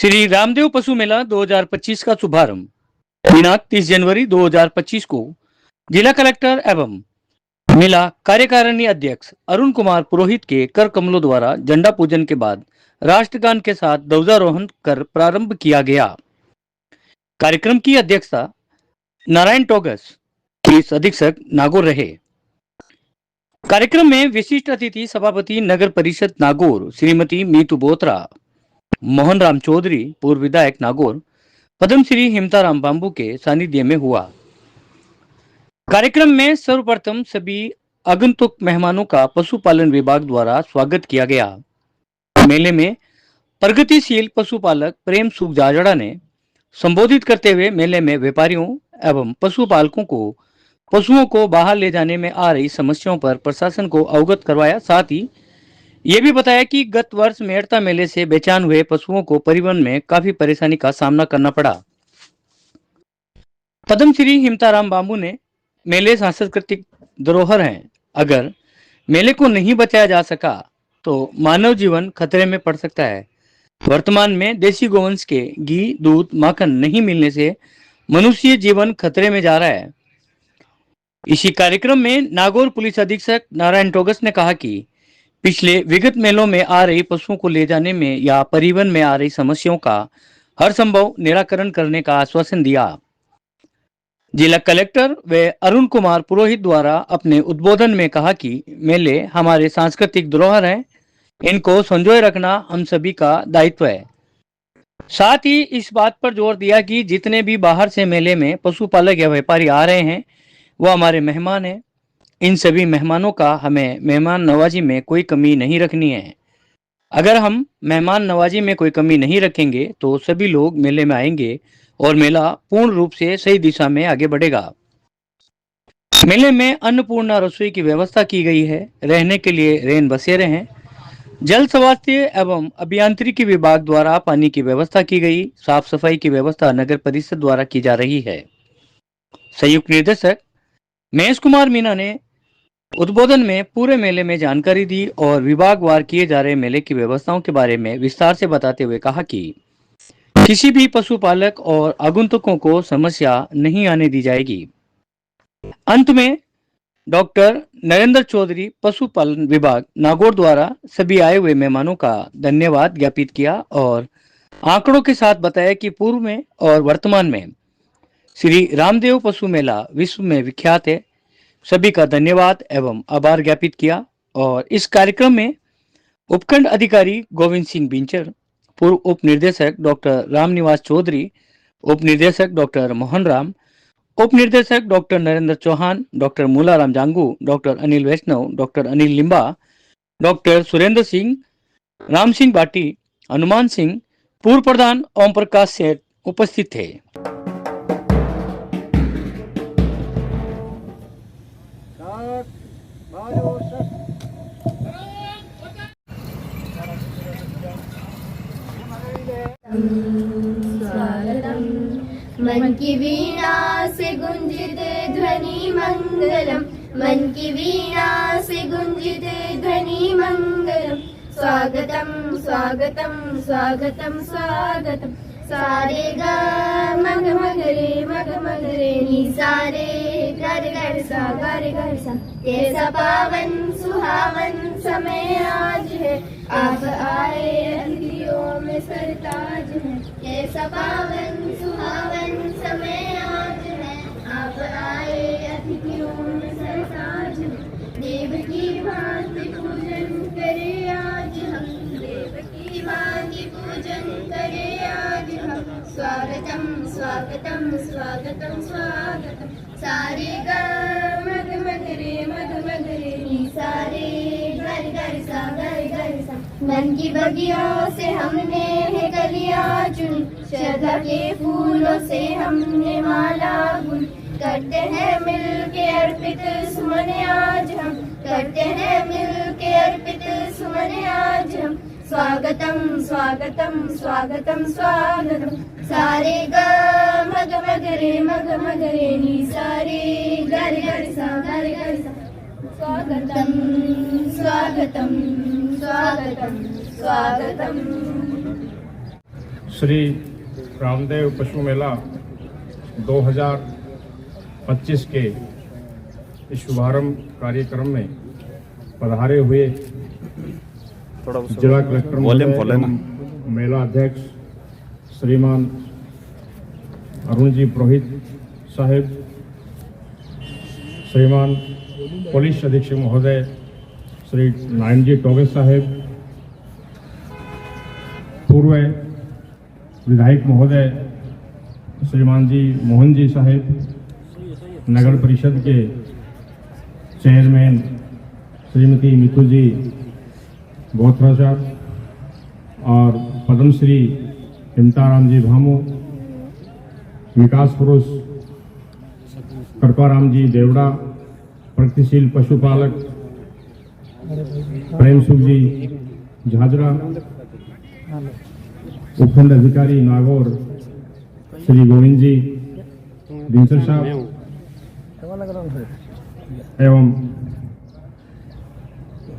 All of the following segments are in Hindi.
श्री रामदेव पशु मेला 2025 का शुभारंभ दिनांक 30 जनवरी 2025 को जिला कलेक्टर एवं मेला कार्यकारिणी अध्यक्ष अरुण कुमार पुरोहित के कर कमलों द्वारा झंडा पूजन के बाद राष्ट्रगान के साथ ध्वजारोहण कर प्रारंभ किया गया। कार्यक्रम की अध्यक्षता नारायण टोगस पुलिस अधीक्षक नागौर रहे। कार्यक्रम में विशिष्ट अतिथि सभापति नगर परिषद नागौर श्रीमती मीतू बोत्रा, मोहन राम चौधरी पूर्व विधायक नागौर, पद्मश्री हिमताराम बांबू के सानिध्य में हुआ। कार्यक्रम में सर्वप्रथम सभी आगंतुक मेहमानों का पशुपालन विभाग द्वारा स्वागत किया गया। मेले में प्रगतिशील पशुपालक प्रेम सुख जाजड़ा ने संबोधित करते हुए मेले में व्यापारियों एवं पशुपालकों को पशुओं को बाहर ले जाने में आ रही समस्याओं पर प्रशासन को अवगत करवाया। साथ ही ये भी बताया कि गत वर्ष मेड़ता मेले से बेचैन हुए पशुओं को परिवहन में काफी परेशानी का सामना करना पड़ा। पद्मश्री हिमताराम बांबू ने मेले सांस्कृतिक धरोहर हैं, अगर मेले को नहीं बचाया जा सका तो मानव जीवन खतरे में पड़ सकता है। वर्तमान में देसी गोवंश के घी, दूध, माखन नहीं मिलने से मनुष्य जीवन खतरे में जा रहा है। इसी कार्यक्रम में नागौर पुलिस अधीक्षक नारायण टोगस ने कहा कि पिछले विगत मेलों में आ रही पशुओं को ले जाने में या परिवहन में आ रही समस्याओं का हर संभव निराकरण करने का आश्वासन दिया। जिला कलेक्टर व अरुण कुमार पुरोहित द्वारा अपने उद्बोधन में कहा कि मेले हमारे सांस्कृतिक धरोहर हैं, इनको संजोए रखना हम सभी का दायित्व है। साथ ही इस बात पर जोर दिया कि जितने भी बाहर से मेले में पशुपालक या व्यापारी आ रहे हैं वो हमारे मेहमान हैं। इन सभी मेहमानों का हमें मेहमान नवाजी में कोई कमी नहीं रखनी है। अगर हम मेहमान नवाजी में कोई कमी नहीं रखेंगे तो सभी लोग मेले में आएंगे और मेला पूर्ण रूप से सही दिशा में आगे बढ़ेगा। मेले में अन्नपूर्णा रसोई की व्यवस्था की गई है। रहने के लिए रेन बसेरे हैं। जल स्वास्थ्य एवं अभियांत्रिकी विभाग द्वारा पानी की व्यवस्था की गई। साफ सफाई की व्यवस्था नगर परिषद द्वारा की जा रही है। संयुक्त निर्देशक महेश कुमार मीना ने उद्बोधन में पूरे मेले में जानकारी दी और विभागवार किए जा रहे मेले की व्यवस्थाओं के बारे में विस्तार से बताते हुए कहा कि किसी भी पशुपालक और आगंतुकों को समस्या नहीं आने दी जाएगी। अंत में डॉक्टर नरेंद्र चौधरी पशुपालन विभाग नागौर द्वारा सभी आए हुए मेहमानों का धन्यवाद ज्ञापित किया और आंकड़ों के साथ बताया कि पूर्व में और वर्तमान में श्री रामदेव पशु मेला विश्व में विख्यात है। सभी का धन्यवाद एवं आभार ज्ञापित किया। और इस कार्यक्रम में उपखंड अधिकारी गोविंद सिंह बिंचर, पूर्व उप निर्देशक डॉक्टर रामनिवास चौधरी, उप निर्देशक डॉक्टर मोहन राम, उप निर्देशक doctor Narendra Chauhan, doctor Mularam Jangu, doctor Anil Vaishnav, doctor Anil Limba, doctor Surendra Singh, Ram Singh Bati, Hanuman Singh, पूर्व प्रधान ओम प्रकाश सेठ उपस्थित थे। स्वागतम मन की वीणा से गुंजित ध्वनि मंगलम, मन की वीणा से गुंजित ध्वनि मंगलम। स्वागतम स्वागतम स्वागतम स्वागतम। सारे गा मग मग रे नी सारे गर गर सा गर गर सा। कैसा पावन सुहावन समय आज है, आप आए अतिथियों में सरताज है। कैसा पावन सुहावन समय आज है, आप आए अतिथियों में सरताज है। देव की भांति पूजन करे आज हम, देव की भांति पूजन करे आज हम। स्वागतम स्वागतम स्वागतम स्वागतम। सारे गा मग मग रे नी सारे गर गर सा गर गर सा। मन की बगियों से हमने है कलियां चुनी, श्रद्धा के फूलों से हमने माला बुनी। करते हैं मिल के अर्पित सुमन आज हम, करते हैं मिल के अर्पित सुमन आज हम। स्वागतम स्वागतम स्वागतम स्वागतम। सारे गा मग मग रे नी सारे गर गर सा गर गर सा। स्वागतम स्वागतम स्वागतम स्वागतम। श्री रामदेव पशु मेला 2025 के इस शुभारंभ कार्यक्रम में पधारे हुए जिला कलेक्टर एवं मेला अध्यक्ष श्रीमान अरुण जी पुरोहित साहेब, श्रीमान पुलिस अधीक्षक महोदय श्री नारायण जी टोगे साहेब, पूर्व विधायक महोदय श्रीमान जी मोहन जी साहेब, नगर परिषद के चेयरमैन श्रीमती मीतू जी बोथरा साहब और पद्मश्री हिमताराम जी भामू, विकास पुरुष कृपाराम जी देवड़ा, प्रगतिशील पशुपालक प्रेम सुख जी झाजरा, उपखंड अधिकारी नागौर श्री गोविंद जी दिनसर साहब एवं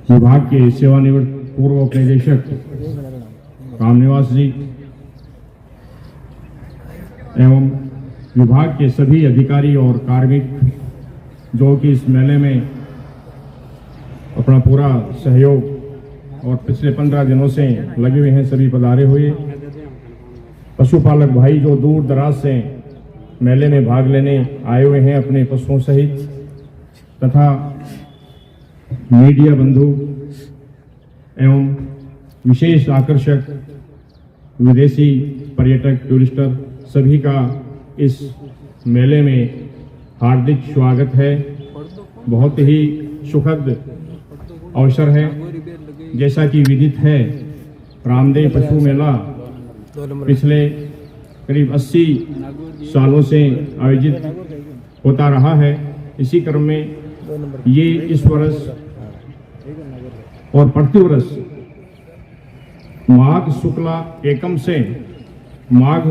विभाग के सेवानिवृत्त पूर्व उपनिदेशक रामनिवास जी एवं विभाग के सभी अधिकारी और कार्मिक जो कि इस मेले में अपना पूरा सहयोग और पिछले 15 दिनों से लगे हुए हैं, सभी पधारे हुए पशुपालक भाई जो दूर दराज से मेले में भाग लेने आए हुए हैं अपने पशुओं सहित, तथा मीडिया बंधु एवं विशेष आकर्षक विदेशी पर्यटक टूरिस्टर सभी का इस मेले में हार्दिक स्वागत है। बहुत ही सुखद अवसर है। जैसा कि विदित है, रामदेव पशु मेला पिछले करीब 80 सालों से आयोजित होता रहा है। इसी क्रम में ये इस वर्ष और प्रतिवर्ष माघ शुक्ला एकम से माघ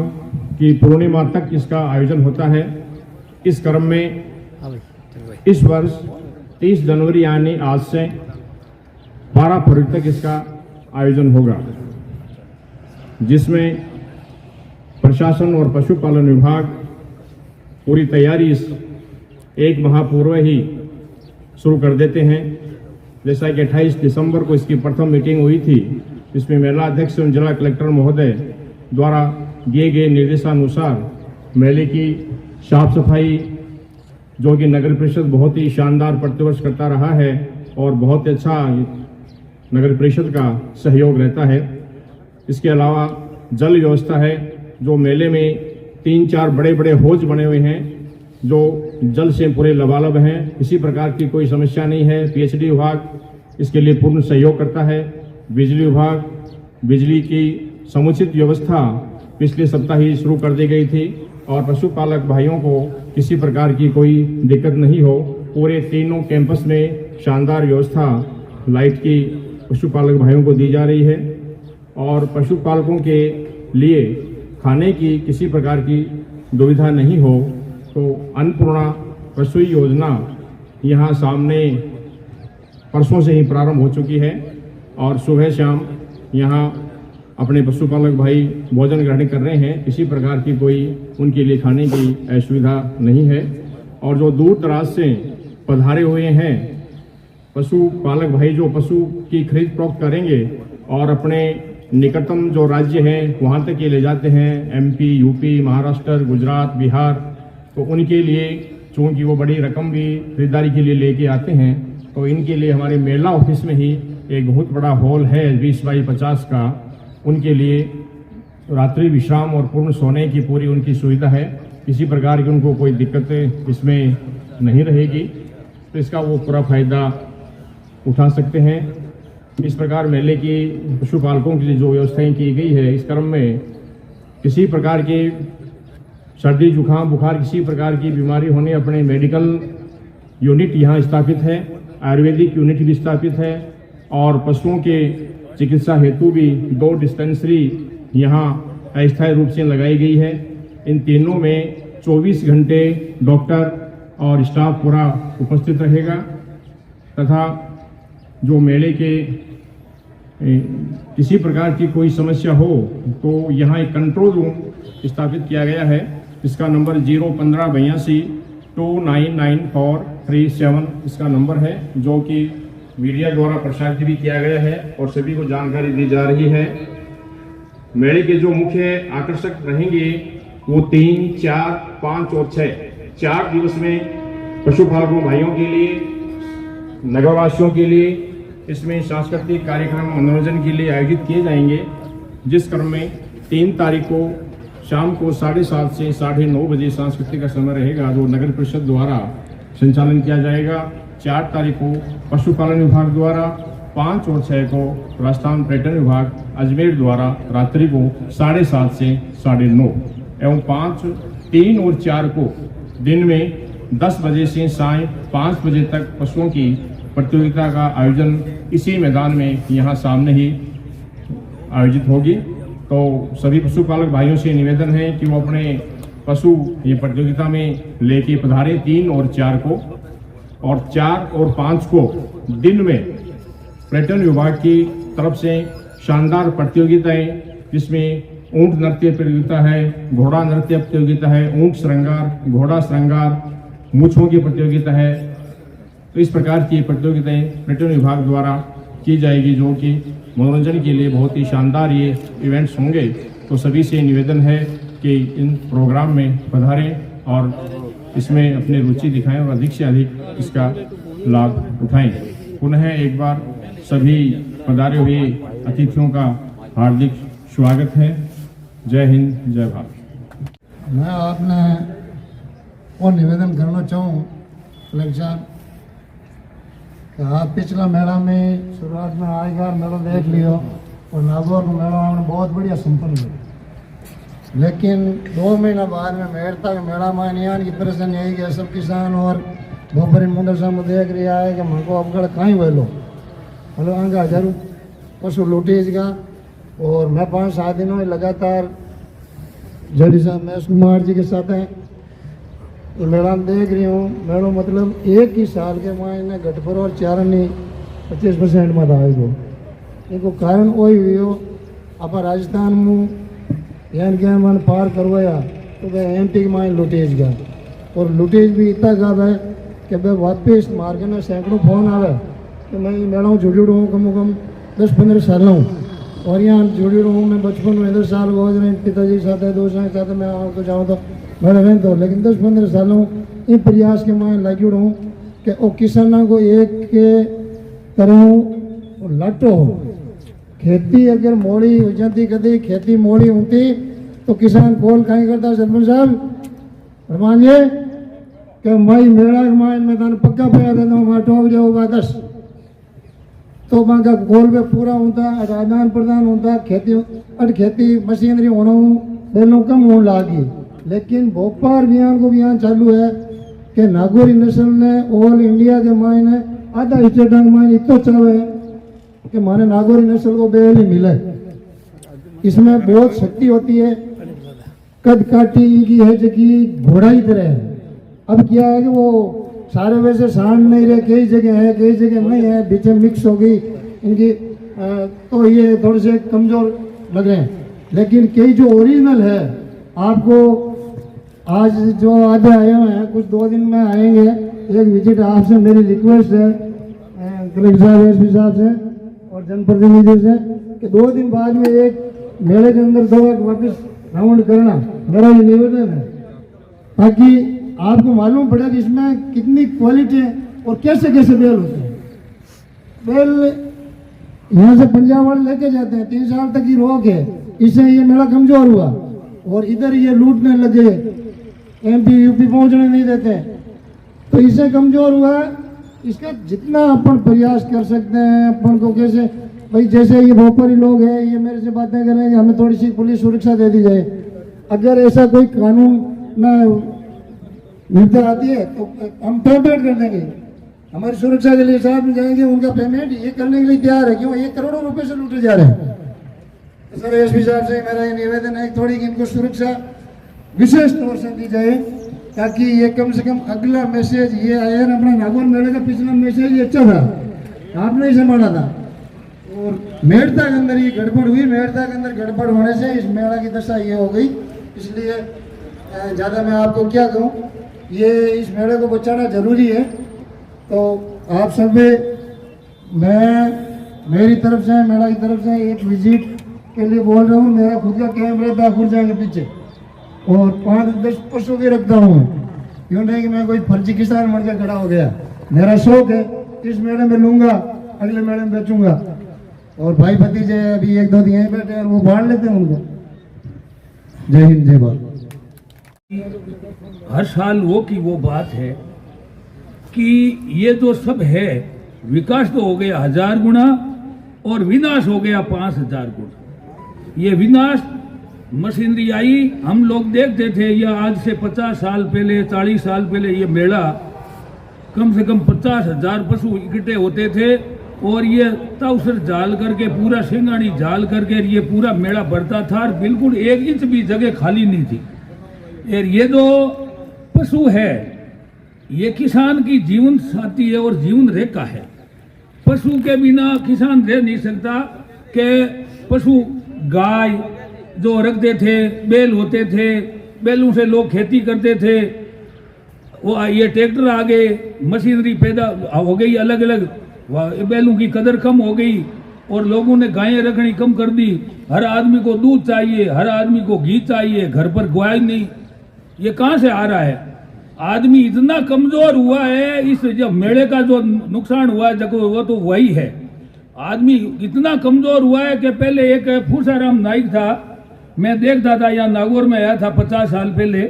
की पूर्णिमा तक इसका आयोजन होता है। इस क्रम में इस वर्ष 30 जनवरी यानी आज से 12 फरवरी तक इसका आयोजन होगा, जिसमें प्रशासन और पशुपालन विभाग पूरी तैयारी इस एक माह पूर्व ही शुरू कर देते हैं। जैसा कि 28 दिसंबर को इसकी प्रथम मीटिंग हुई थी, इसमें मेला अध्यक्ष एवं जिला कलेक्टर महोदय द्वारा दिए गए निर्देशानुसार मेले की साफ सफाई, जो कि नगर परिषद बहुत ही शानदार प्रतिवर्ष करता रहा है और बहुत अच्छा नगर परिषद का सहयोग रहता है। इसके अलावा जल व्यवस्था है, जो मेले में 3-4 बड़े बड़े हौज बने हुए हैं जो जल से पूरे लबालब हैं। किसी प्रकार की कोई समस्या नहीं है। पीएचडी विभाग इसके लिए पूर्ण सहयोग करता है। बिजली विभाग, बिजली की समुचित व्यवस्था पिछले सप्ताह ही शुरू कर दी गई थी और पशुपालक भाइयों को किसी प्रकार की कोई दिक्कत नहीं हो। पूरे तीनों कैंपस में शानदार व्यवस्था लाइट की पशुपालक भाइयों को दी जा रही है और पशुपालकों के लिए खाने की किसी प्रकार की दुविधा नहीं हो। तो अन्नपूर्णा रसोई योजना यहाँ सामने परसों से ही प्रारंभ हो चुकी है और सुबह शाम यहाँ अपने पशुपालक भाई भोजन ग्रहण कर रहे हैं। किसी प्रकार की कोई उनके लिए खाने की असुविधा नहीं है। और जो दूर दराज से पधारे हुए हैं पशुपालक भाई, जो पशु की खरीद फरोख्त करेंगे और अपने निकटतम जो राज्य हैं वहाँ तक ये ले जाते हैं, एमपी, यूपी, महाराष्ट्र, गुजरात, बिहार, तो उनके लिए चूँकि वो बड़ी रकम भी खरीदारी के लिए लेके आते हैं, तो इनके लिए हमारे मेला ऑफिस में ही एक बहुत बड़ा हॉल है 20x50 का। उनके लिए रात्रि विश्राम और पूर्ण सोने की पूरी उनकी सुविधा है। किसी प्रकार की उनको कोई दिक्कतें इसमें नहीं रहेगी, तो इसका वो पूरा फायदा उठा सकते हैं। इस प्रकार मेले की पशुपालकों के लिए जो व्यवस्थाएं की गई है, इस क्रम में किसी प्रकार के सर्दी जुकाम बुखार किसी प्रकार की बीमारी होने अपने मेडिकल यूनिट यहाँ स्थापित है, आयुर्वेदिक यूनिट भी स्थापित है और पशुओं के चिकित्सा हेतु भी 2 डिस्पेंसरी यहाँ अस्थायी रूप से लगाई गई है। इन तीनों में 24 घंटे डॉक्टर और स्टाफ पूरा उपस्थित रहेगा तथा जो मेले के किसी प्रकार की कोई समस्या हो तो यहाँ एक कंट्रोल रूम स्थापित किया गया है। इसका नंबर 01582299437 इसका नंबर है, जो कि मीडिया द्वारा प्रसारित भी किया गया है और सभी को जानकारी दी जा रही है। मेले के जो मुख्य आकर्षक रहेंगे वो 3, 4, 5 और 6 4 दिवस में पशुपालकों भाइयों के लिए, नगरवासियों के लिए इसमें सांस्कृतिक कार्यक्रम मनोरंजन के लिए आयोजित किए जाएंगे। जिस क्रम में 3 तारीख को शाम को 7:30 से 9:30 बजे सांस्कृतिक का समय रहेगा, जो नगर परिषद द्वारा संचालन किया जाएगा। 4 तारीख को पशुपालन विभाग द्वारा, 5 और 6 को राजस्थान पर्यटन विभाग अजमेर द्वारा रात्रि को 7:30 से 9:30 एवं 5, 3 और 4 को दिन में 10 बजे से सायं 5 बजे तक पशुओं की प्रतियोगिता का आयोजन इसी मैदान में यहाँ सामने ही आयोजित होगी। तो सभी पशुपालक भाइयों से निवेदन है कि वो अपने पशु ये प्रतियोगिता में लेके पधारे 3 और 4 को, और 4 और 5 को दिन में पर्यटन विभाग की तरफ से शानदार प्रतियोगिताएं, जिसमें ऊंट नृत्य प्रतियोगिता है, घोड़ा नृत्य प्रतियोगिता है, ऊंट श्रृंगार, घोड़ा श्रृंगार, मूछों की प्रतियोगिता है। तो इस प्रकार की प्रतियोगिताएं पर्यटन विभाग द्वारा की जाएगी, जो कि मनोरंजन के लिए बहुत ही शानदार ये इवेंट्स होंगे। तो सभी से निवेदन है कि इन प्रोग्राम में पधारें और इसमें अपनी रुचि दिखाएं और अधिक से अधिक इसका लाभ उठाएं। पुनः एक बार सभी पधारे हुए अतिथियों का हार्दिक स्वागत है। जय हिंद, जय भारत। मैं आपने और निवेदन करना चाहूँ लक्षण कि आप पिछला मेला में शुरुआत में आएगा मेला देख लियो, और नागौर का मेला हमने बहुत बढ़िया संपन्न किया, लेकिन 2 महीना बाद में मेड़ता के मेला में नहीं की परेशानी आई कि सब किसान और भोपरी मंदिर सामने देख रहा है कि हमको अवगढ़ कहीं वेलो हेलो आगे हजारों पशु लूटेज का। और मैं 5-7 दिनों में लगातार जड़ी साहब महेश कुमार जी के साथ हैं, तो मेला देख रही हूँ। मेलो मतलब एक ही साल के मायने घटपर और चारनी 25% में आएगो। इनको कारण वही हुई हो आप राजस्थान में यान के मन पार करवाया तो वह MP के मायने लुटेज गया, और लुटेज भी इतना ज़्यादा है कि वह वापस मार्केट में सैकड़ों फोन आवे कि मैं मेला जुड़ी हूँ कम से कम 10-15 साल हूँ, और यहाँ जुड़ी हूँ मैं बचपन में 10 साल रोज रहे पिताजी के साथ है, दोस्तों के साथ मैं आऊँ तो जाऊँ तो मेरा रहता हूँ, लेकिन 10-15 सालों इन प्रयास के मैं लगी हूँ कि वो किसानों को एक के तरह लटो हो। खेती अगर मोड़ी हो जाती, कभी खेती मोड़ी होती तो किसान कॉल कहीं करता सरपंच साहब फरमान जी कि मई मेला मैं तन पक्का पैसा देता हूँ, टॉप जाओ 10 तो वहाँ का कॉल पे पूरा होता, आदान प्रदान होता, खेती मशीनरी होना बैलों कम होने लगी। लेकिन भोपाल अभियान को अभियान चालू है कि नागौरी नस्ल ने ऑल इंडिया के मायने आधा स्टेट के मायने इतना चाहे कि माने नागौरी नस्ल को बैल ही मिले। इसमें बहुत शक्ति होती है, कद काटी की है जबकि घोड़ा ही तरह है। अब क्या है कि वो सारे वैसे सांड नहीं रहे, कई जगह है कई जगह नहीं है, बीच में मिक्स हो गई इनकी, तो ये थोड़े से कमजोर लग रहे हैं। लेकिन कई जो ओरिजिनल है आपको आज जो आधे आए हुए हैं कुछ 2 दिन में आएंगे, एक विजिट आपसे मेरी रिक्वेस्ट है कलेक्टर साहब SP साहब से और जनप्रतिनिधि से कि 2 दिन बाद में एक मेले के अंदर 2 वापस राउंड करना, मेरा ये निवेदन है, ताकि आपको मालूम पड़े कि इसमें कितनी क्वालिटी है और कैसे कैसे बैल होते हैं। बैल यहाँ से पंजाब वाले लेके जाते हैं, 3 साल तक की रोक है, इससे ये मेला कमजोर हुआ और इधर ये लूटने लगे, MP UP पहुँचने नहीं देते, तो इससे कमजोर हुआ। इसका जितना अपन प्रयास कर सकते हैं अपन को, कैसे भाई जैसे ये भोपाली लोग हैं ये मेरे से बातें करेंगे हमें थोड़ी सी पुलिस सुरक्षा दे दी जाए, अगर ऐसा कोई कानून में निर्भर आती है तो हम पेमेंट कर देंगे, हमारी सुरक्षा के लिए साथ में जाएंगे, उनका पेमेंट ये करने के लिए तैयार है। क्यों? ये करोड़ों रुपए से लूटे जा रहे हैं। सर SP साहब से मेरा ये निवेदन है थोड़ी कि इनको सुरक्षा विशेष तौर से दी जाए, ताकि ये कम से कम अगला मैसेज ये आया। अपना नागौर मेले का पिछला मैसेज अच्छा था, आपने ही संभाला था, तो और मेड़ता के अंदर ये गड़बड़ हुई, मेड़ता के अंदर गड़बड़ होने से इस मेला की दशा ये हो गई। इसलिए ज़्यादा मैं आपको क्या कहूँ, ये इस मेले को बचाना जरूरी है। तो आप सब मैं मेरी तरफ से, मेला की तरफ से एक विजिट के लिए बोल रहा हूँ। मेरा खुद का कैंप रहता है खुर्जा के पीछे और 5-10 पशु भी रखता हूँ। यूँ नहीं कि मैं कोई फर्जी किसान बन के खड़ा हो गया। मेरा शौक है, इस मेले में लूँगा, अगले मेले में बेचूंगा। और भाई भतीजे अभी 1-2 दिन यहीं बैठे हैं, वो बांट लेते हैं उनको। जय हिंद, जय भारत। हर साल वो की वो बात है कि ये जो सब है, विकास तो हो गया 1000 गुना और विनाश हो गया 5000 गुना। ये विनाश मशीनरी आई, हम लोग देखते थे, या आज से 50 साल पहले, 40 साल पहले ये मेला कम से कम 50,000 पशु इकट्ठे होते थे और ये ताउसर जाल करके, पूरा सिंगानी जाल करके ये पूरा मेला भरता था और बिल्कुल 1 इंच भी जगह खाली नहीं थी। और ये जो पशु है ये किसान की जीवन साथी है और जीवन रेखा है। पशु के बिना किसान रह नहीं सकता। कि पशु गाय जो रखते थे, बैल होते थे, बैलों से लोग खेती करते थे, वो ये ट्रैक्टर आ गए, मशीनरी पैदा हो गई, अलग अलग बैलों की कदर कम हो गई और लोगों ने गायें रखनी कम कर दी। हर आदमी को दूध चाहिए, हर आदमी को घी चाहिए, घर पर गाय नहीं। ये कहाँ से आ रहा है? आदमी इतना कमजोर हुआ है। इस जब मेले का जो नुकसान हुआ है देखो, वो तो वही है। आदमी इतना कमजोर हुआ है कि पहले एक फूसाराम नाइक था, मैं देखता था, यहाँ नागौर में आया था 50 साल पहले,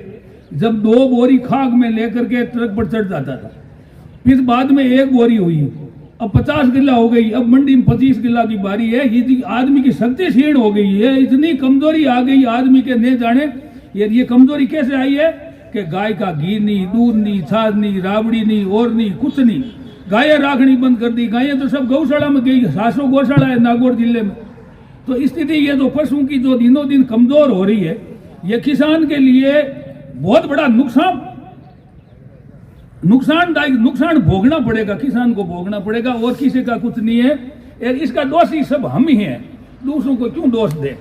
जब 2 बोरी खाक में लेकर के ट्रक पर चढ़ जाता था। फिर बाद में 1 बोरी हुई, अब 50 किला हो गई, अब मंडी में 25 किला की बारी है। ये आदमी की शक्ति क्षीण हो गई है, इतनी कमजोरी आ गई आदमी के, नहीं जाने ये कमजोरी कैसे आई है कि गाय का घी नहीं, दूध नहीं, छाछ नहीं, राबड़ी नहीं, और नहीं, कुछ नहीं। गायें राखनी बंद कर दी, गायें तो सब गौशाला में गई, 700 गौशाला है नागौर जिले में। तो स्थिति ये जो पशुओं की जो दिनों दिन कमजोर हो रही है, ये किसान के लिए बहुत बड़ा नुकसान भोगना पड़ेगा, किसान को भोगना पड़ेगा और किसी का कुछ नहीं है। और इसका दोषी सब हम ही हैं, दूसरों को क्यों दोष दे?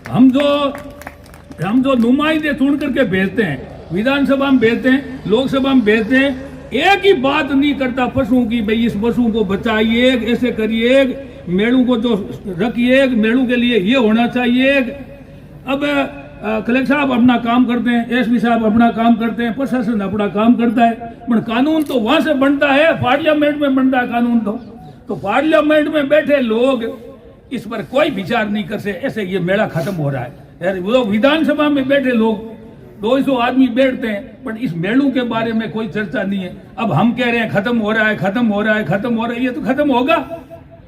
हम जो नुमाइंदे चुन करके भेजते हैं, विधानसभा में भेजते हैं, लोकसभा में भेजते हैं, एक ही बात नहीं करता पशुओं की, भाई इस पशुओं को बचाइए, ऐसे करिए, मेड़ों को जो रखिए, मेड़ों के लिए ये होना चाहिए। अब कलेक्टर साहब अपना काम करते हैं, एसपी साहब अपना काम करते हैं, प्रशासन अपना काम करता है, पर कानून तो वहां से बनता है, पार्लियामेंट में बनता है कानून। तो पार्लियामेंट में बैठे लोग इस पर कोई विचार नहीं करते, ऐसे ये मेला खत्म हो रहा है। वो विधानसभा में बैठे लोग 200 आदमी बैठते हैं, पर इस मेलों के बारे में कोई चर्चा नहीं है। अब हम कह रहे हैं खत्म हो रहा है, खत्म हो रहा है, खत्म हो रहा है, ये तो खत्म होगा,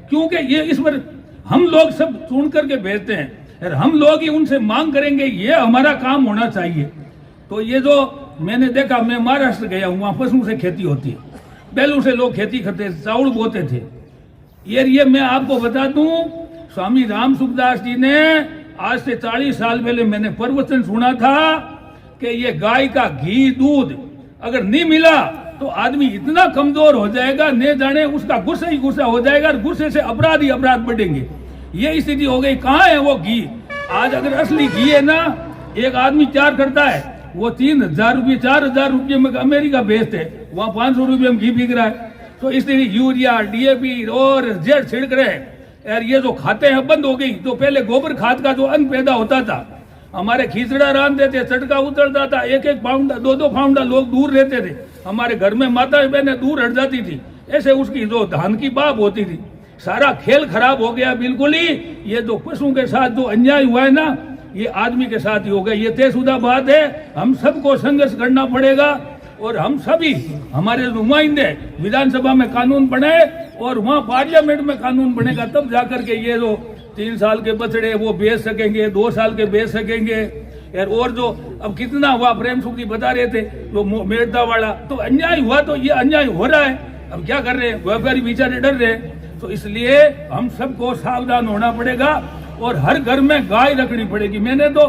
क्योंकि ये इस पर हम लोग सब सुन करके भेजते हैं और हम लोग ही उनसे मांग करेंगे, ये हमारा काम होना चाहिए। तो ये जो मैंने देखा, मैं महाराष्ट्र गया हूँ, वहाँ पशुओं से खेती होती है, बैलों से लोग खेती करते थे, चावल बोते थे। ये मैं आपको बता दूं, स्वामी राम सुखदास जी ने आज से 40 साल पहले मैंने प्रवचन सुना था कि ये गाय का घी दूध अगर नहीं मिला तो आदमी इतना कमजोर हो जाएगा, न जाने उसका गुस्सा ही गुस्सा हो जाएगा और गुस्से से अपराध ही अपराध बढ़ेंगे। ये स्थिति हो गई। कहाँ है वो घी? आज अगर असली घी है ना, एक आदमी तैयार करता है, वो 3000 रुपये 4000 रुपये में अमेरिका भेजते हैं, वहाँ 500 रुपये में घी बिक रहा है। तो इसलिए यूरिया, डीएपी और जेड छिड़क रहे हैं। यार ये जो खाते हैं बंद हो गई। तो पहले गोबर खाद का जो अन्न पैदा होता था, हमारे खिचड़ा रांधते थे, चटका उतरता था, 1-1 पाउंड 2-2 पाउंड लोग दूर रहते थे, हमारे घर में माता बहनें दूर हट जाती थी, ऐसे उसकी जो धान की बाप होती थी। सारा खेल खराब हो गया बिल्कुल ही। ये जो पशुओं के साथ जो अन्याय हुआ है ना, ये आदमी के साथ ही हो गया। ये तयशुदा बात है, हम सबको संघर्ष करना पड़ेगा और हम सभी, हमारे नुमाइंदे विधानसभा में कानून बनाए और वहाँ पार्लियामेंट में कानून बनेगा, तब जाकर के ये जो 3 साल के बछड़े वो बेच सकेंगे, 2 साल के बेच सकेंगे। और जो अब कितना हुआ, प्रेम सुख जी बता रहे थे, वो मेड़ता वाला, तो अन्याय हुआ, तो ये अन्याय हो रहा है। अब क्या कर रहे हैं, व्यापारी बेचारे डर रहे हैं। तो इसलिए हम सबको सावधान होना पड़ेगा और हर घर में गाय रखनी पड़ेगी। मैंने तो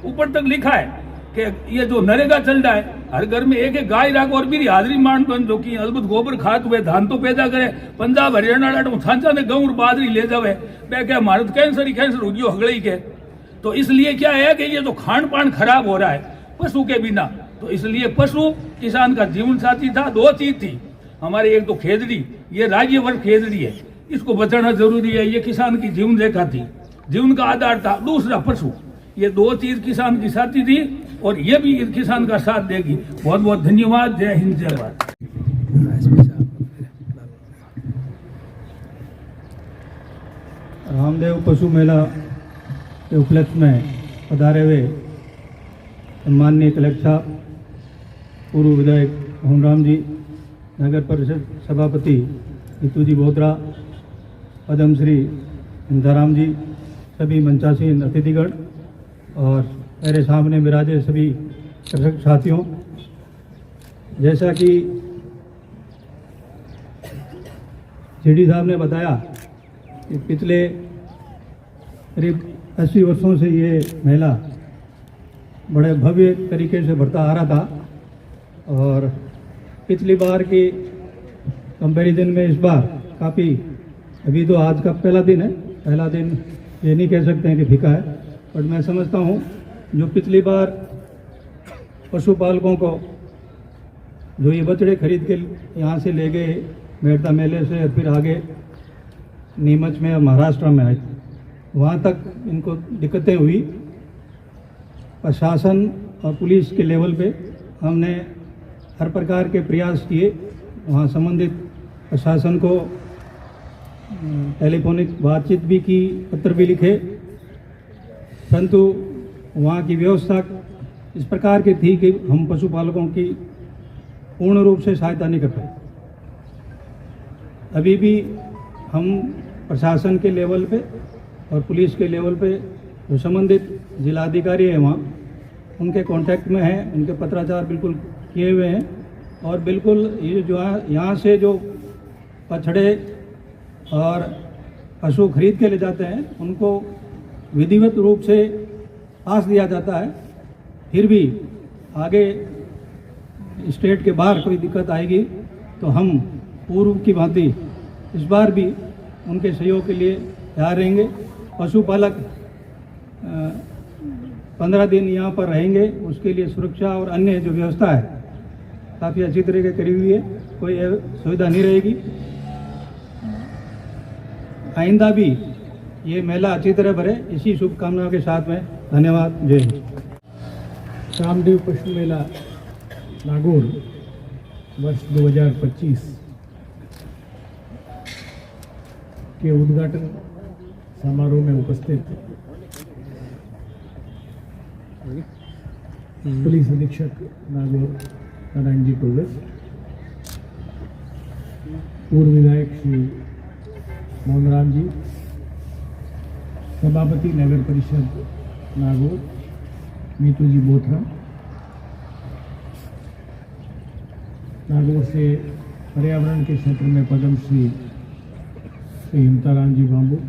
ऊपर तक लिखा है कि ये जो नरेगा चल रहा है, हर घर में एक गाय राख और मेरी हाजरी मान बन जो की अद्भुत गोबर खाद हुए धान तो पैदा करे। पंजाब हरियाणा छांचा ने गेहूं बाजरी ले जावे मैं क्या भारत कैंसर ही कैंसर हो गयो हगड़े के। तो इसलिए क्या है कि ये जो खान पान खराब हो रहा है पशु के बिना, तो इसलिए पशु किसान का जीवन साथी था। दो चीज थी हमारी, एक तो खेजड़ी, ये राज्य वर्ग खेजड़ी है, इसको बचाना जरूरी है, ये किसान की जीवन रेखा थी, जीवन का आधार था। दूसरा पशु, ये दो चीज किसान की साथी थी और ये भी किसान का साथ देगी। बहुत बहुत धन्यवाद। जय हिंद जय भारत। रामदेव पशु मेला के उपलक्ष्य में पधारे हुए माननीय कलेक्टर साहब, पूर्व विधायक होमराम जी, नगर परिषद सभापति नीतू जी बोत्रा, पद्मश्री इंदाराम जी, सभी मंचासीन अतिथिगण और मेरे सामने विराजे सभी दर्शक साथियों, जैसा कि जीडी साहब ने बताया कि पिछले करीब 80 वर्षों से ये मेला बड़े भव्य तरीके से बढ़ता आ रहा था और पिछली बार की कंपैरिजन में इस बार काफ़ी, अभी तो आज का पहला दिन है, पहला दिन ये नहीं कह सकते हैं कि फीका है, बट मैं समझता हूँ जो पिछली बार पशुपालकों को जो ये बछड़े खरीद के यहाँ से ले गए मेड़ता मेले से, फिर आगे नीमच में और महाराष्ट्र में आए, वहाँ तक इनको दिक्कतें हुई। प्रशासन और पुलिस के लेवल पे हमने हर प्रकार के प्रयास किए, वहाँ संबंधित प्रशासन को टेलीफोनिक बातचीत भी की, पत्र भी लिखे, परंतु वहाँ की व्यवस्था इस प्रकार की थी कि हम पशुपालकों की पूर्ण रूप से सहायता नहीं कर पाए। अभी भी हम प्रशासन के लेवल पे और पुलिस के लेवल पे जो संबंधित जिलाधिकारी हैं वहाँ उनके कांटेक्ट में हैं, उनके पत्राचार बिल्कुल किए हुए हैं और बिल्कुल ये जो यहाँ से जो बछड़े और पशु खरीद के ले जाते हैं उनको विधिवत रूप से पास दिया जाता है। फिर भी आगे स्टेट के बाहर कोई दिक्कत आएगी तो हम पूर्व की भांति इस बार भी उनके सहयोग के लिए तैयार रहेंगे। पशुपालक 15 दिन यहाँ पर रहेंगे, उसके लिए सुरक्षा और अन्य जो व्यवस्था है काफ़ी अच्छी तरीके करी हुई है, कोई सुविधा नहीं रहेगी। आइंदा भी ये मेला अच्छी तरह भरे, इसी शुभकामनाओं के साथ में धन्यवाद। जय हिंद। रामदेव पशु मेला नागौर वर्ष 2025 के उद्घाटन समारोह में उपस्थित पुलिस अधीक्षक नागौर नारायण जी टोलस, पूर्व विधायक श्री मोहनराम जी, सभापति नगर परिषद नागौर नीतू जी बोथरा, नागौर से पर्यावरण के क्षेत्र में पद्मश्री श्री हिमताराम जी बाबू,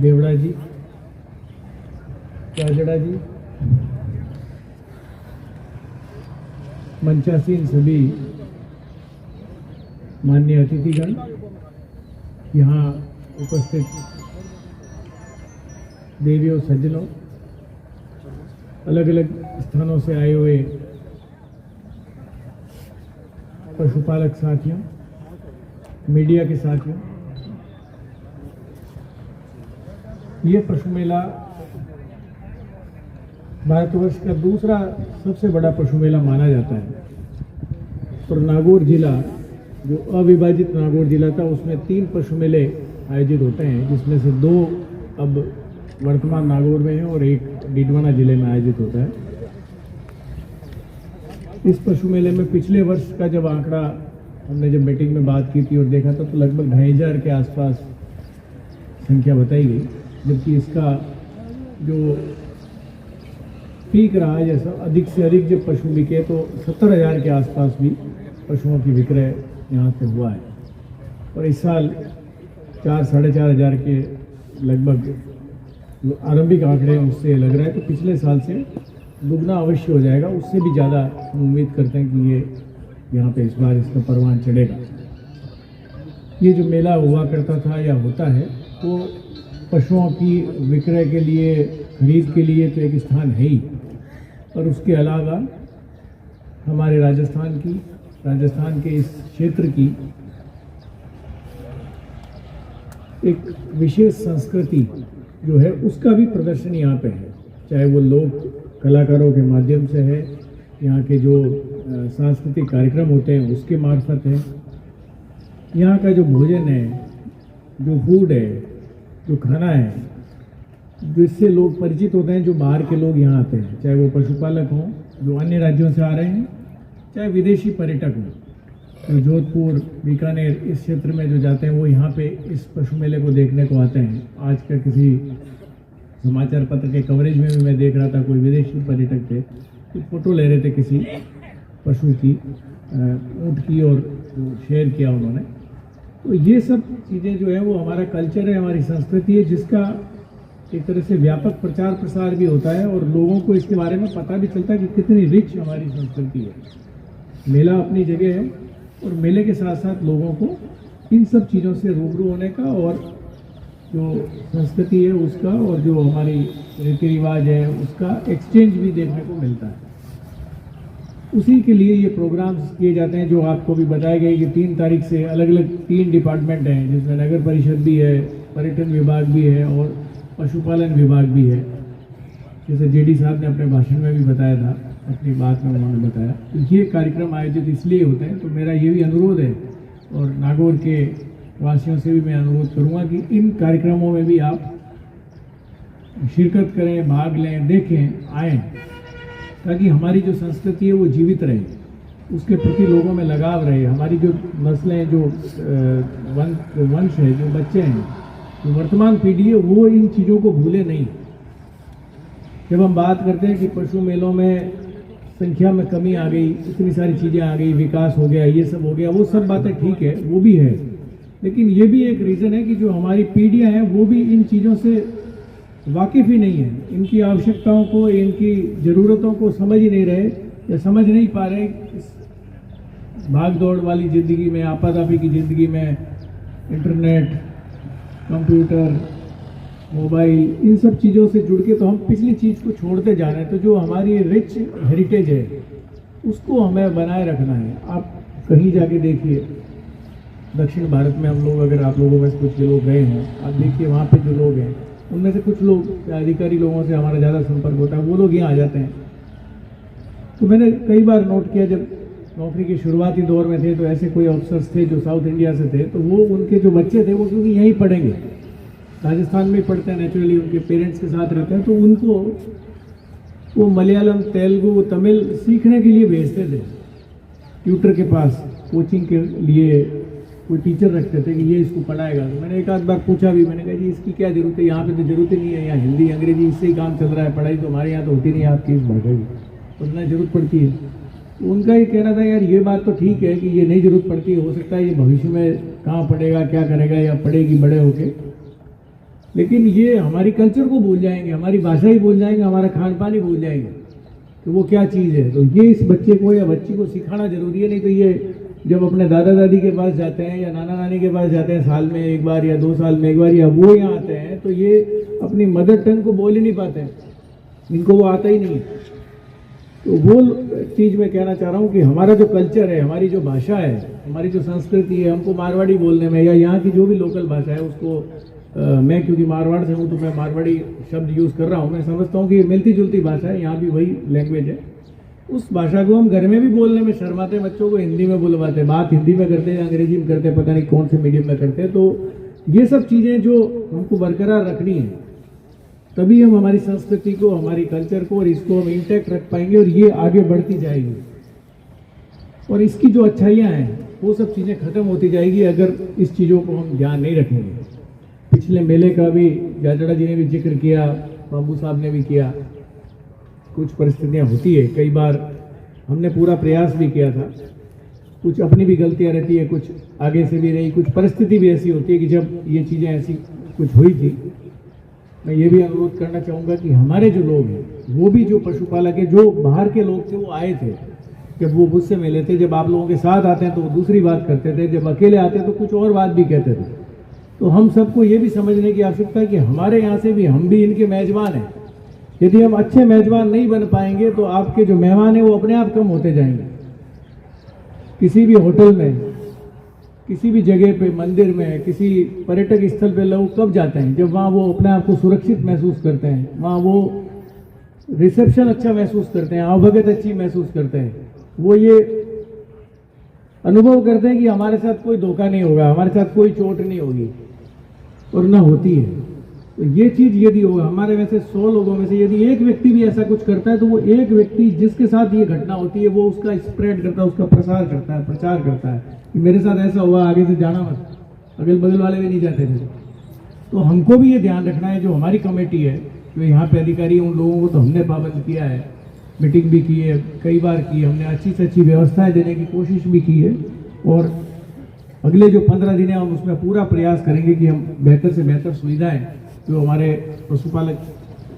देवड़ा जी, राजड़ा जी, मंचासीन सभी माननीय अतिथिगण, यहाँ उपस्थित देवियों सज्जनों, अलग अलग स्थानों से आए हुए पशुपालक साथियों, मीडिया के साथियों, ये पशु मेला भारतवर्ष का दूसरा सबसे बड़ा पशु मेला माना जाता है। और नागौर जिला जो अविभाजित नागौर जिला था उसमें 3 पशु मेले आयोजित होते हैं, जिसमें से 2 अब वर्तमान नागौर में है और एक डीडवाना जिले में आयोजित होता है। इस पशु मेले में पिछले वर्ष का जब आंकड़ा हमने जब मीटिंग में बात की थी और देखा था तो लगभग 2500 के आसपास संख्या बताई गई, जबकि इसका जो पीक रहा है, जैसा अधिक से अधिक जब पशु बिके तो 70,000 के आसपास भी पशुओं की विक्रय यहाँ से हुआ है। और इस साल 4-4.5 हज़ार के लगभग आरंभिक आंकड़े उससे लग रहा है तो पिछले साल से दुगना अवश्य हो जाएगा, उससे भी ज़्यादा हम उम्मीद करते हैं कि ये यहाँ पे इस बार इसका परवान चढ़ेगा। ये जो मेला हुआ करता था या होता है वो पशुओं की विक्रय के लिए, खरीद के लिए तो एक स्थान है ही, और उसके अलावा हमारे राजस्थान के इस क्षेत्र की एक विशेष संस्कृति जो है उसका भी प्रदर्शन यहाँ पे है, चाहे वो लोक कलाकारों के माध्यम से है, यहाँ के जो सांस्कृतिक कार्यक्रम होते हैं उसके मार्फत है, यहाँ का जो भोजन है, जो फूड है, जो खाना है, जिससे लोग परिचित होते हैं, जो बाहर के लोग यहाँ आते हैं, चाहे वो पशुपालक हों जो अन्य राज्यों से आ रहे हैं, चाहे विदेशी पर्यटक हों जो जोधपुर, बीकानेर इस क्षेत्र में जो जाते हैं वो यहाँ पे इस पशु मेले को देखने को आते हैं। आज का किसी समाचार पत्र के कवरेज में भी मैं देख रहा था, कोई विदेशी पर्यटक थे, कुछ फोटो ले रहे थे किसी पशु की, ऊँट की और शेर किया उन्होंने। तो ये सब चीज़ें जो है वो हमारा कल्चर है, हमारी संस्कृति है, जिसका एक तरह से व्यापक प्रचार प्रसार भी होता है और लोगों को इसके बारे में पता भी चलता है कि कितनी रिच हमारी संस्कृति है। मेला अपनी जगह है और मेले के साथ साथ लोगों को इन सब चीज़ों से रूबरू होने का और जो संस्कृति है उसका और जो हमारी रीति रिवाज है उसका एक्सचेंज भी देखने को मिलता है। उसी के लिए ये प्रोग्राम्स किए जाते हैं जो आपको भी बताया गया कि 3 तारीख से अलग अलग 3 डिपार्टमेंट हैं, जिसमें नगर परिषद भी है, पर्यटन विभाग भी है और पशुपालन विभाग भी है। जैसे जेडी साहब ने अपने भाषण में भी बताया था, अपनी बात में उन्होंने बताया, तो ये कार्यक्रम आयोजित इसलिए होते हैं। तो मेरा ये भी अनुरोध है और नागौर के वासियों से भी मैं अनुरोध करूँगा कि इन कार्यक्रमों में भी आप शिरकत करें, भाग लें, देखें, आएँ, ताकि हमारी जो संस्कृति है वो जीवित रहे, उसके प्रति लोगों में लगाव रहे। हमारी जो नस्लें, जो वंश है, जो बच्चे हैं, जो वर्तमान पीढ़ी है, वो इन चीज़ों को भूले नहीं। जब हम बात करते हैं कि पशु मेलों में संख्या में कमी आ गई, इतनी सारी चीज़ें आ गई, विकास हो गया, ये सब हो गया, वो सब बातें ठीक है, वो भी है, लेकिन ये भी एक रीज़न है कि जो हमारी पीढ़ियाँ हैं वो भी इन चीज़ों से वाकिफ़ ही नहीं है, इनकी आवश्यकताओं को, इनकी ज़रूरतों को समझ ही नहीं रहे या समझ नहीं पा रहे। इस भाग दौड़ वाली ज़िंदगी में, आपाधापी की ज़िंदगी में इंटरनेट, कंप्यूटर, मोबाइल, इन सब चीज़ों से जुड़ के तो हम पिछली चीज़ को छोड़ते जा रहे हैं। तो जो हमारी रिच हेरिटेज है उसको हमें बनाए रखना है। आप कहीं जाके देखिए, दक्षिण भारत में हम लोग, अगर आप लोगों में से कुछ लोग गए हों, आप देखिए वहाँ पे जो लोग हैं उनमें से कुछ लोग, अधिकारी लोगों से हमारा ज़्यादा संपर्क होता है, वो लोग यहाँ आ जाते हैं। तो मैंने कई बार नोट किया, जब नौकरी के शुरुआती दौर में थे तो ऐसे कोई ऑफिसर्स थे जो साउथ इंडिया से थे, तो वो उनके जो बच्चे थे वो क्योंकि यहीं पढ़ेंगे, राजस्थान में पढ़ते हैं, नेचुरली उनके पेरेंट्स के साथ रहते हैं, तो उनको वो मलयालम, तेलुगु, तमिल सीखने के लिए भेजते थे ट्यूटर के पास, कोचिंग के लिए कोई टीचर रखते थे कि ये इसको पढ़ाएगा। तो मैंने एक आध बार पूछा भी, मैंने कहा जी इसकी क्या ज़रूरत है, यहाँ पे तो ज़रूरत ही नहीं है, यहाँ हिंदी अंग्रेजी इससे ही काम चल रहा है, पढ़ाई तो हमारे यहाँ तो होती नहीं है, आपकी इस भाषा की उतना ज़रूरत पड़ती है। तो उनका ये कहना था, यार ये बात तो ठीक है कि ये नहीं ज़रूरत पड़ती, हो सकता है ये भविष्य में कहाँ पढ़ेगा, क्या करेगा, या पढ़ेगी बड़े होके, लेकिन ये हमारी कल्चर को भूल जाएंगे, हमारी भाषा ही भूल जाएंगे, हमारा खान पान ही भूल जाएंगे, तो वो क्या चीज़ है। तो ये इस बच्चे को या बच्ची को सिखाना जरूरी है। नहीं तो ये जब अपने दादा दादी के पास जाते हैं या नाना नानी के पास जाते हैं, साल में एक बार या 2 साल में एक बार, या वो यहाँ आते हैं, तो ये अपनी मदर टंग को बोल ही नहीं पाते हैं, इनको वो आता ही नहीं। तो वो चीज़ मैं कहना चाह रहा हूँ कि हमारा जो कल्चर है, हमारी जो भाषा है, हमारी जो संस्कृति है, हमको मारवाड़ी बोलने में या यहाँ की जो भी लोकल भाषा है उसको मैं क्योंकि मारवाड़ से हूँ तो मैं मारवाड़ी शब्द यूज़ कर रहा हूँ, मैं समझता हूँ कि मिलती जुलती भाषा है, यहाँ भी वही लैंग्वेज है। उस भाषा को हम घर में भी बोलने में शर्माते, बच्चों को हिंदी में बुलवाते, बात हिंदी में करते हैं, अंग्रेजी में करते, पता नहीं कौन से मीडियम में करते हैं। तो ये सब चीज़ें जो हमको बरकरार रखनी है, तभी हम हमारी संस्कृति को, हमारी कल्चर को और इसको हम इंटैक्ट रख पाएंगे और ये आगे बढ़ती जाएगी। और इसकी जो अच्छाइयाँ हैं वो सब चीज़ें खत्म होती जाएगी अगर इस चीज़ों को हम ध्यान नहीं रखेंगे। पिछले मेले का भी जाजड़ा जी ने भी जिक्र किया, बाबू साहब ने भी किया, कुछ परिस्थितियां होती है, कई बार हमने पूरा प्रयास भी किया था, कुछ अपनी भी गलतियां रहती है, कुछ आगे से भी रही, कुछ परिस्थिति भी ऐसी होती है कि जब ये चीज़ें ऐसी कुछ हुई थी मैं ये भी अनुरोध करना चाहूँगा कि हमारे जो लोग हैं वो भी जो पशुपालक है, जो बाहर के लोग थे वो आए थे, जब वो मुझसे मिले थे, जब आप लोगों के साथ आते हैं तो वो दूसरी बात करते थे, जब अकेले आते हैं तो कुछ और बात भी कहते थे। तो हम सबको ये भी समझने की आवश्यकता है कि हमारे यहाँ से भी हम भी इनके मेजबान हैं। यदि हम अच्छे मेजबान नहीं बन पाएंगे तो आपके जो मेहमान हैं वो अपने आप कम होते जाएंगे। किसी भी होटल में, किसी भी जगह पे, मंदिर में, किसी पर्यटक स्थल पे लोग कब जाते हैं? जब वहाँ वो अपने आप को सुरक्षित महसूस करते हैं, वहाँ वो रिसेप्शन अच्छा महसूस करते हैं, आवभगत अच्छी महसूस करते हैं, वो ये अनुभव करते हैं कि हमारे साथ कोई धोखा नहीं होगा, हमारे साथ कोई चोट नहीं होगी, और ना होती है। तो ये चीज यदि होगा, हमारे में से 100 लोगों में से यदि एक व्यक्ति भी ऐसा कुछ करता है तो वो एक व्यक्ति जिसके साथ ये घटना होती है वो उसका स्प्रेड करता है, उसका प्रसार करता है, प्रचार करता है कि मेरे साथ ऐसा हुआ, आगे से जाना मत। अगल बगल वाले भी नहीं जाते थे। तो हमको भी ये ध्यान रखना है, जो हमारी कमेटी है, जो यहाँ पे अधिकारी, उन लोगों को तो हमने पाबंद किया है, मीटिंग भी की है, कई बार की, हमने अच्छी से अच्छी व्यवस्थाएं देने की कोशिश भी की है, और अगले जो 15 दिन है हम उसमें पूरा प्रयास करेंगे कि हम बेहतर से बेहतर सुविधाएं जो हमारे पशुपालक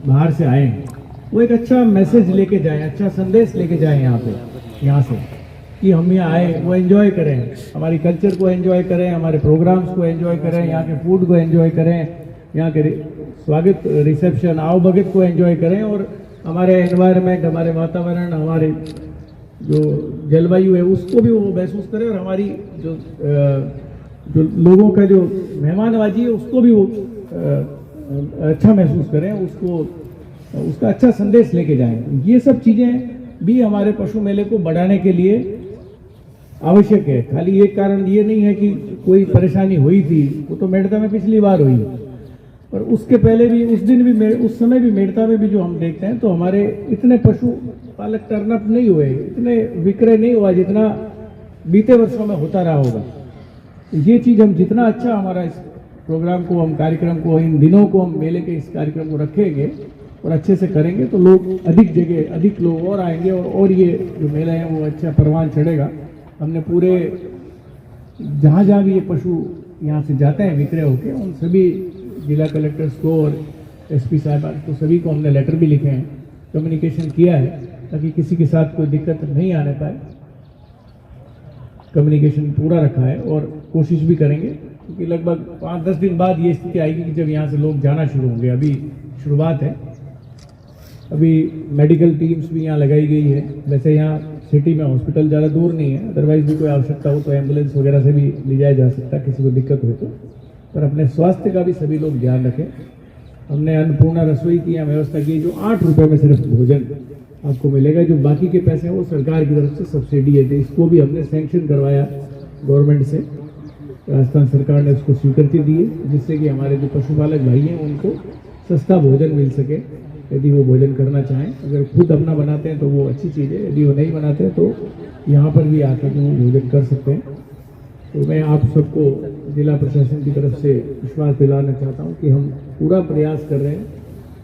बाहर से आए हैं वो एक अच्छा मैसेज लेके जाएं, अच्छा संदेश लेके जाएं यहाँ से कि हम यहाँ आए, वो एंजॉय करें, हमारी कल्चर को एंजॉय करें, हमारे प्रोग्राम्स को एंजॉय करें, यहाँ के फूड को एंजॉय करें, यहाँ के स्वागत, रिसेप्शन, आवभगत को एंजॉय करें, और हमारे एनवायरनमेंट, हमारे वातावरण, हमारे जो जलवायु है उसको भी वो महसूस करें, और हमारी जो लोगों का जो मेहमानबाजी है उसको भी वो अच्छा महसूस करें, उसका अच्छा संदेश लेके जाएं। ये सब चीज़ें भी हमारे पशु मेले को बढ़ाने के लिए आवश्यक है। खाली एक कारण ये नहीं है कि कोई परेशानी हुई थी, वो तो मेड़ता में पिछली बार हुई, पर उसके पहले भी, उस दिन भी, उस समय भी मेड़ता में भी जो हम देखते हैं तो हमारे इतने पशु पालक टर्नअप नहीं हुए, इतने विक्रय नहीं हुआ जितना बीते वर्षों में होता रहा होगा। ये चीज़ हम जितना अच्छा हमारा इस प्रोग्राम को, हम कार्यक्रम को, इन दिनों को, हम मेले के इस कार्यक्रम को रखेंगे और अच्छे से करेंगे तो लोग अधिक जगह, अधिक लोग और आएंगे, और ये जो मेला है वो अच्छा परवान चढ़ेगा। हमने पूरे जहाँ भी ये पशु यहाँ से जाते हैं विक्रय होके, उन सभी जिला कलेक्टर्स को और एसपी साहब को, सभी को हमने लेटर भी लिखे हैं, कम्युनिकेशन किया है ताकि किसी के साथ कोई दिक्कत नहीं आने पाए। कम्युनिकेशन पूरा रखा है और कोशिश भी करेंगे, क्योंकि लगभग 5-10 दिन बाद ये स्थिति आएगी कि जब यहाँ से लोग जाना शुरू होंगे। अभी शुरुआत है, अभी मेडिकल टीम्स भी यहाँ लगाई गई है। वैसे यहाँ सिटी में हॉस्पिटल ज़्यादा दूर नहीं है, अदरवाइज भी कोई आवश्यकता हो तो एम्बुलेंस वगैरह से भी ले जाया जा सकता है किसी को दिक्कत हो तो। पर अपने स्वास्थ्य का भी सभी लोग ध्यान रखें। हमने अन्नपूर्णा रसोई की यहाँ व्यवस्था की, जो 8 रुपये में सिर्फ भोजन आपको मिलेगा, जो बाकी के पैसे हैं वो सरकार की तरफ से सब्सिडी है। तो इसको भी हमने सैंक्शन करवाया गवर्नमेंट से, राजस्थान सरकार ने उसको स्वीकृति दी है, जिससे कि हमारे जो पशुपालक भाई हैं उनको सस्ता भोजन मिल सके यदि वो भोजन करना चाहें। अगर खुद अपना बनाते हैं तो वो अच्छी चीज़ है, यदि वो नहीं बनाते हैं तो यहाँ पर भी आकर के वो भोजन कर सकते हैं। तो मैं आप सबको जिला प्रशासन की तरफ से विश्वास दिलाना चाहता हूँ कि हम पूरा प्रयास कर रहे हैं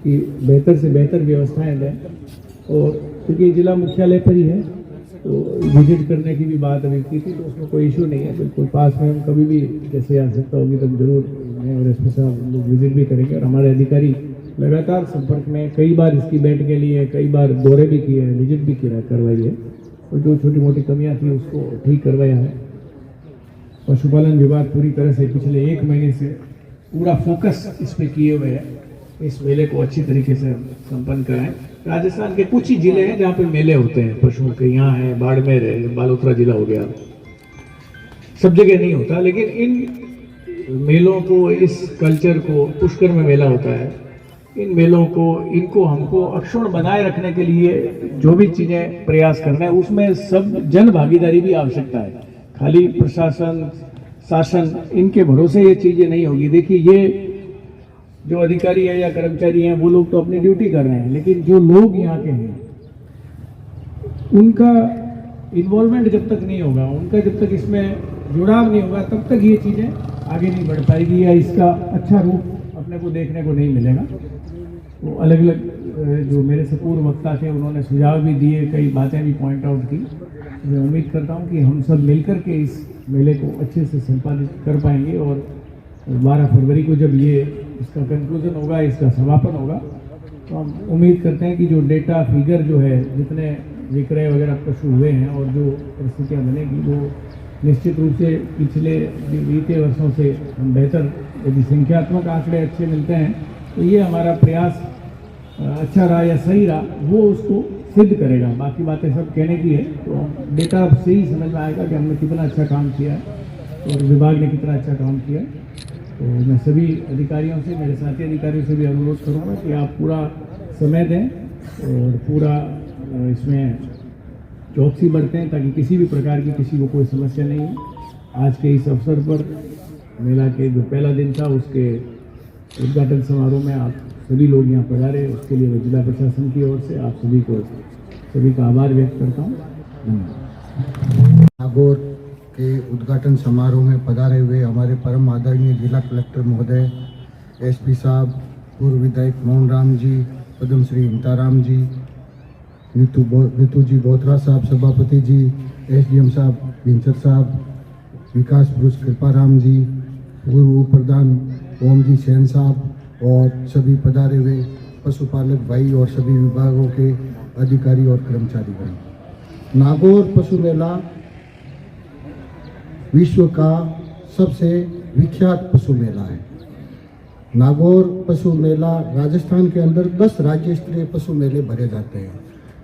कि बेहतर से बेहतर व्यवस्थाएं दें, और क्योंकि जिला मुख्यालय पर ही है तो विजिट करने की भी बात अभी की थी, तो उसमें कोई इशू नहीं है, बिल्कुल पास में। हम कभी भी जैसे आवश्यकता होगी तब जरूर मैं और एसपी साहब लोग विजिट भी करेंगे, और हमारे अधिकारी लगातार संपर्क में, कई बार इसकी बैठ के लिए कई बार दौरे भी किए हैं, विजिट भी करवाई है, और जो छोटी मोटी कमियाँ थी उसको ठीक करवाया है। पशुपालन विभाग पूरी तरह से पिछले 1 महीने से पूरा फोकस इस पे किए हुए हैं, इस मेले को अच्छी तरीके से संपन्न कराएं। राजस्थान के कुछ ही जिले हैं जहाँ पे मेले होते हैं पशुओं के, यहाँ है बाड़मेर है, बालोतरा जिला हो गया, सब जगह नहीं होता। लेकिन इन मेलों को, इस कल्चर को, पुष्कर में मेला होता है, इन मेलों को, इनको हमको अक्षुण्ण बनाए रखने के लिए जो भी चीजें प्रयास करना है उसमें सब जन भागीदारी भी आवश्यकता है। खाली प्रशासन, शासन, इनके भरोसे ये चीजें नहीं होगी। देखिए, ये जो अधिकारी है या कर्मचारी हैं वो लोग तो अपनी ड्यूटी कर रहे हैं, लेकिन जो लोग यहाँ के हैं उनका इन्वॉल्वमेंट जब तक नहीं होगा, उनका जब तक इसमें जुड़ाव नहीं होगा, तब तक ये चीज़ें आगे नहीं बढ़ पाएगी या इसका अच्छा रूप अपने को देखने को नहीं मिलेगा। तो अलग अलग जो मेरे से पूर्व वक्ता थे उन्होंने सुझाव भी दिए, कई बातें भी पॉइंट आउट की। मैं उम्मीद करता हूँ कि हम सब मिलकर के इस मेले को अच्छे से संपादित कर पाएंगे, और 12 फरवरी को जब ये इसका कंक्लूजन होगा, इसका समापन होगा। तो हम उम्मीद करते हैं कि जो डेटा फिगर जो है, जितने विक्रय वगैरह पशु हुए हैं और जो परिस्थितियाँ बनेगी, वो निश्चित रूप से पिछले बीते वर्षों से हम बेहतर, यदि संख्यात्मक आंकड़े अच्छे मिलते हैं तो ये हमारा प्रयास अच्छा रहा या सही रहा, वो उसको सिद्ध करेगा। बाकी बातें सब कहने की है, तो डेटा से ही समझ में आएगा कि हमने कितना अच्छा काम किया है और विभाग ने कितना अच्छा काम किया है। तो मैं सभी अधिकारियों से, मेरे साथी अधिकारियों से भी अनुरोध करूँगा कि आप पूरा समय दें और पूरा इसमें चौकसी बरतें, ताकि किसी भी प्रकार की किसी को कोई समस्या नहीं हो। आज के इस अवसर पर मेला के जो पहला दिन था, उसके उद्घाटन समारोह में आप सभी लोग यहाँ पधारे, उसके लिए मैं जिला प्रशासन की ओर से आप सभी का आभार व्यक्त करता हूँ। धन्यवाद। नागौर के उद्घाटन समारोह में पधारे हुए हमारे परम आदरणीय जिला कलेक्टर महोदय, एसपी साहब, पूर्व विधायक मोहन राम जी, पद्मश्री हिमताराम जी, नीतू जी बोथरा साहब, सभापति जी, एसडीएम साहब भिंचर साहब, विकास पुरुष कृपाराम जी, पूर्व उप प्रधान ओम जी सेन साहब और सभी पधारे हुए पशुपालक भाई और सभी विभागों के अधिकारी और कर्मचारी भाई। नागौर पशु मेला विश्व का सबसे विख्यात पशु मेला है। नागौर पशु मेला राजस्थान के अंदर 10 राज्य स्तरीय पशु मेले भरे जाते हैं,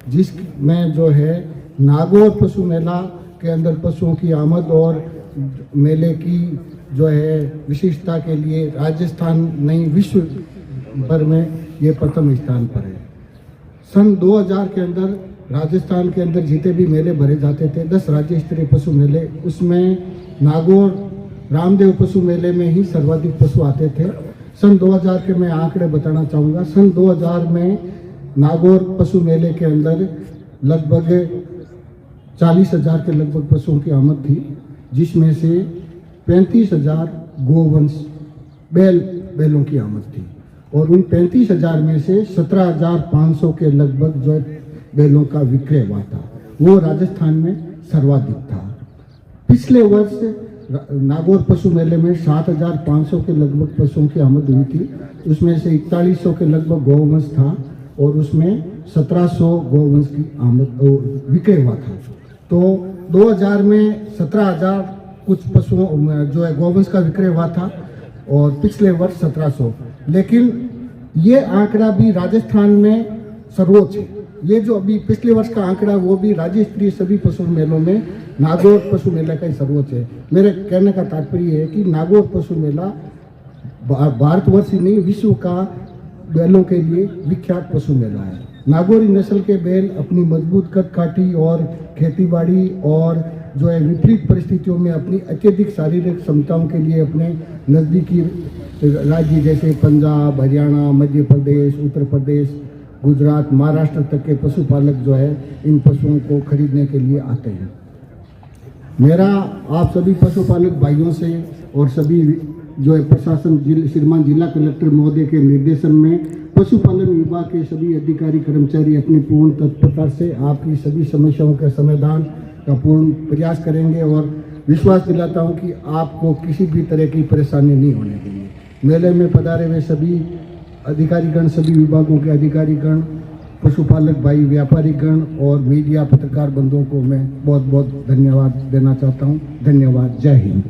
जिसमें जो है नागौर पशु मेला के अंदर पशुओं की आमद और मेले की जो है विशिष्टता के लिए राजस्थान नहीं विश्व भर में ये प्रथम स्थान पर है। सन 2000 के अंदर राजस्थान के अंदर जितने भी मेले भरे जाते थे, 10 राज्य स्तरीय पशु मेले, उसमें नागौर रामदेव पशु मेले में ही सर्वाधिक पशु आते थे। सन 2000 के मैं आंकड़े बताना चाहूँगा। सन 2000 में नागौर पशु मेले के अंदर लगभग 40,000 के लगभग पशुओं की आमद थी, जिसमें से 35,000 गोवंश बैलों की आमद थी और उन 35,000 में से 17,500 के लगभग जो बैलों का विक्रय हुआ था, वो राजस्थान में सर्वाधिक था। पिछले वर्ष नागौर पशु मेले में 7,500 के लगभग पशुओं की आमद हुई थी, उसमें से 4100 के लगभग गौवंश था और उसमें 1700 गौवंश की आमद विक्रय हुआ था। तो 2000 में 17,000 कुछ पशुओं जो है गौवंश का विक्रय हुआ था और पिछले वर्ष 1700, लेकिन ये आंकड़ा भी राजस्थान में सर्वोच्च है। ये जो अभी पिछले वर्ष का आंकड़ा, वो भी राज्य स्तरीय सभी पशु मेलों में नागौर पशु मेला का ही सर्वोच्च है। मेरे कहने का तात्पर्य है कि नागौर पशु मेला भारतवर्ष ही नहीं विश्व का बैलों के लिए विख्यात पशु मेला है। नागौरी नस्ल के बैल अपनी मजबूत कदकाठी और खेतीबाड़ी और जो है विपरीत परिस्थितियों में अपनी अत्यधिक शारीरिक क्षमताओं के लिए अपने नज़दीकी राज्य जैसे पंजाब, हरियाणा, मध्य प्रदेश, उत्तर प्रदेश, गुजरात, महाराष्ट्र तक के पशुपालक जो है इन पशुओं को खरीदने के लिए आते हैं। मेरा आप सभी पशुपालक भाइयों से और सभी जो है प्रशासन श्रीमान जिला कलेक्टर महोदय के निर्देशन में पशुपालन विभाग के सभी अधिकारी कर्मचारी अपनी पूर्ण तत्परता से आपकी सभी समस्याओं के समाधान का पूर्ण प्रयास करेंगे और विश्वास दिलाता हूं कि आपको किसी भी तरह की परेशानी नहीं होने देंगे। मेले में पधारे हुए सभी अधिकारीगण, सभी विभागों के अधिकारीगण, पशुपालक भाई, व्यापारीगण और मीडिया पत्रकार बंधुओं को मैं बहुत बहुत धन्यवाद देना चाहता हूं। धन्यवाद। जय हिंद।